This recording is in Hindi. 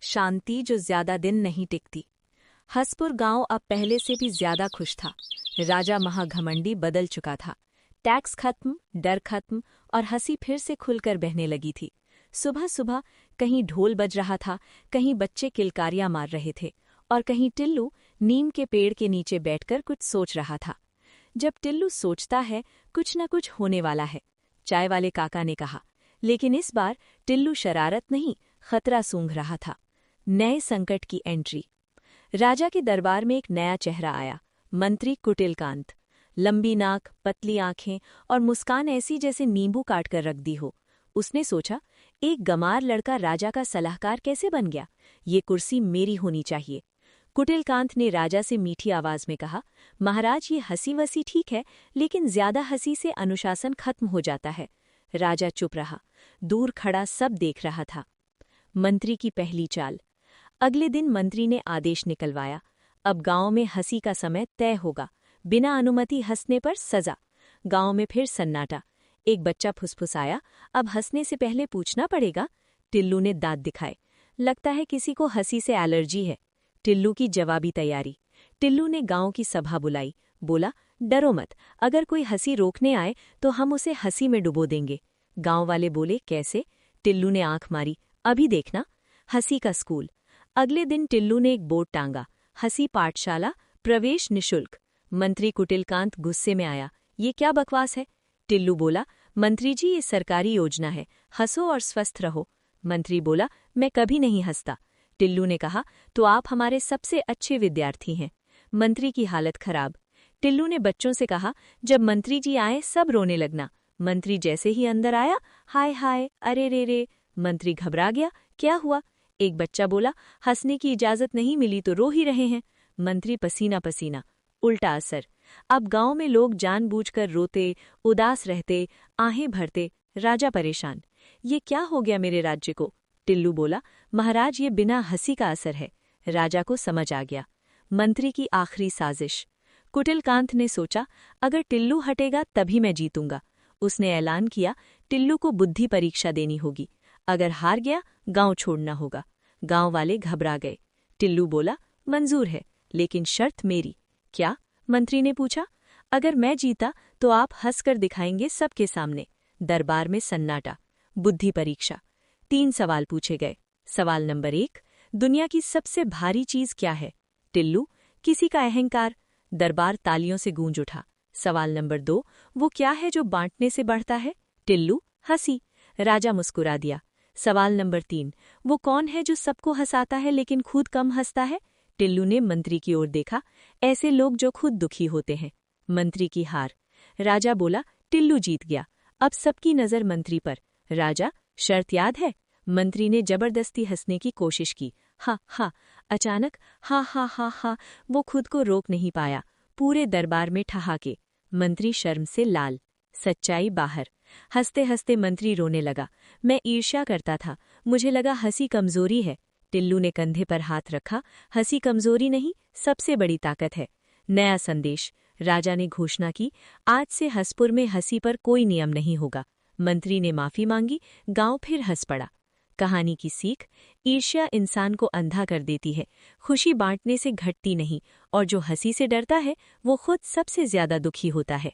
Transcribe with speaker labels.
Speaker 1: शांति जो ज्यादा दिन नहीं टिकती। हसपुर गांव अब पहले से भी ज्यादा खुश था। राजा महाघमंडी बदल चुका था। टैक्स खत्म, डर खत्म और हंसी फिर से खुलकर बहने लगी थी। सुबह सुबह कहीं ढोल बज रहा था, कहीं बच्चे किलकारियां मार रहे थे और कहीं टिल्लू नीम के पेड़ के नीचे बैठकर कुछ सोच रहा था। जब टिल्लू सोचता है कुछ न कुछ होने वाला है, चाय वाले काका ने कहा। लेकिन इस बार टिल्लू शरारत नहीं, खतरा सूंघ रहा था। नए संकट की एंट्री। राजा के दरबार में एक नया चेहरा आया, मंत्री कुटिलकांत। लंबी नाक, पतली आंखें और मुस्कान ऐसी जैसे नींबू काट कर रख दी हो। उसने सोचा, एक गंवार लड़का राजा का सलाहकार कैसे बन गया? ये कुर्सी मेरी होनी चाहिए। कुटिलकांत ने राजा से मीठी आवाज में कहा, महाराज, ये हंसी वसी ठीक है, लेकिन ज्यादा हंसी से अनुशासन खत्म हो जाता है। राजा चुप रहा। दूर खड़ा सब देख रहा था। मंत्री की पहली चाल। अगले दिन मंत्री ने आदेश निकलवाया, अब गांव में हंसी का समय तय होगा। बिना अनुमति हंसने पर सजा। गांव में फिर सन्नाटा। एक बच्चा फुसफुसाया, अब हंसने से पहले पूछना पड़ेगा। टिल्लू ने दांत दिखाए, लगता है किसी को हंसी से एलर्जी है। टिल्लू की जवाबी तैयारी। टिल्लू ने गांव की सभा बुलाई, बोला, डरो मत, अगर कोई हंसी रोकने आए तो हम उसे हंसी में डुबो देंगे। गांव वाले बोले, कैसे? टिल्लू ने आंख मारी, अभी देखना। हंसी का स्कूल। अगले दिन टिल्लू ने एक बोर्ड टांगा, हंसी पाठशाला, प्रवेश निशुल्क। मंत्री कुटिलकांत गुस्से में आया, ये क्या बकवास है? टिल्लू बोला, मंत्री जी, ये सरकारी योजना है, हंसो और स्वस्थ रहो। मंत्री बोला, मैं कभी नहीं हंसता। टिल्लू ने कहा, तो आप हमारे सबसे अच्छे विद्यार्थी हैं। मंत्री की हालत खराब। टिल्लू ने बच्चों से कहा, जब मंत्री जी आए सब रोने लगना। मंत्री जैसे ही अंदर आया, हाय हाय, अरे रे रे। मंत्री घबरा गया, क्या हुआ? एक बच्चा बोला, हंसने की इजाजत नहीं मिली तो रो ही रहे हैं। मंत्री पसीना पसीना। उल्टा असर। अब गांव में लोग जानबूझकर रोते, उदास रहते, आहें भरते। राजा परेशान, ये क्या हो गया मेरे राज्य को? टिल्लू बोला, महाराज, ये बिना हंसी का असर है। राजा को समझ आ गया। मंत्री की आखिरी साजिश। कुटिलकांत ने सोचा, अगर टिल्लू हटेगा तभी मैं जीतूंगा। उसने ऐलान किया, टिल्लू को बुद्धि परीक्षा देनी होगी। अगर हार गया गांव छोड़ना होगा। गांव वाले घबरा गए। टिल्लू बोला, मंजूर है, लेकिन शर्त मेरी। क्या? मंत्री ने पूछा। अगर मैं जीता तो आप हंसकर दिखाएंगे सबके सामने। दरबार में सन्नाटा। बुद्धि परीक्षा। 3 सवाल पूछे गए। सवाल नंबर 1, दुनिया की सबसे भारी चीज क्या है? टिल्लू, किसी का अहंकार। दरबार तालियों से गूंज उठा। सवाल नंबर 2, वो क्या है जो बांटने से बढ़ता है? टिल्लू, हंसी। राजा मुस्कुरा दिया। सवाल नंबर 3, वो कौन है जो सबको हंसाता है लेकिन खुद कम हंसता है? टिल्लू ने मंत्री की ओर देखा, ऐसे लोग जो खुद दुखी होते हैं। मंत्री की हार। राजा बोला, टिल्लू जीत गया। अब सबकी नजर मंत्री पर। राजा, शर्त याद है? मंत्री ने जबरदस्ती हंसने की कोशिश की। हा हा। अचानक हा हा हा हा। वो खुद को रोक नहीं पाया। पूरे दरबार में ठहाके। मंत्री शर्म से लाल। सच्चाई बाहर। हंसते हंसते मंत्री रोने लगा। मैं ईर्ष्या करता था, मुझे लगा हंसी कमजोरी है। टिल्लू ने कंधे पर हाथ रखा, हंसी कमजोरी नहीं, सबसे बड़ी ताकत है। नया संदेश। राजा ने घोषणा की, आज से हसपुर में हंसी पर कोई नियम नहीं होगा। मंत्री ने माफी मांगी। गांव फिर हंस पड़ा। कहानी की सीख। ईर्ष्या इंसान को अंधा कर देती है। खुशी बांटने से घटती नहीं, और जो हंसी से डरता है वो खुद सबसे ज्यादा दुखी होता है।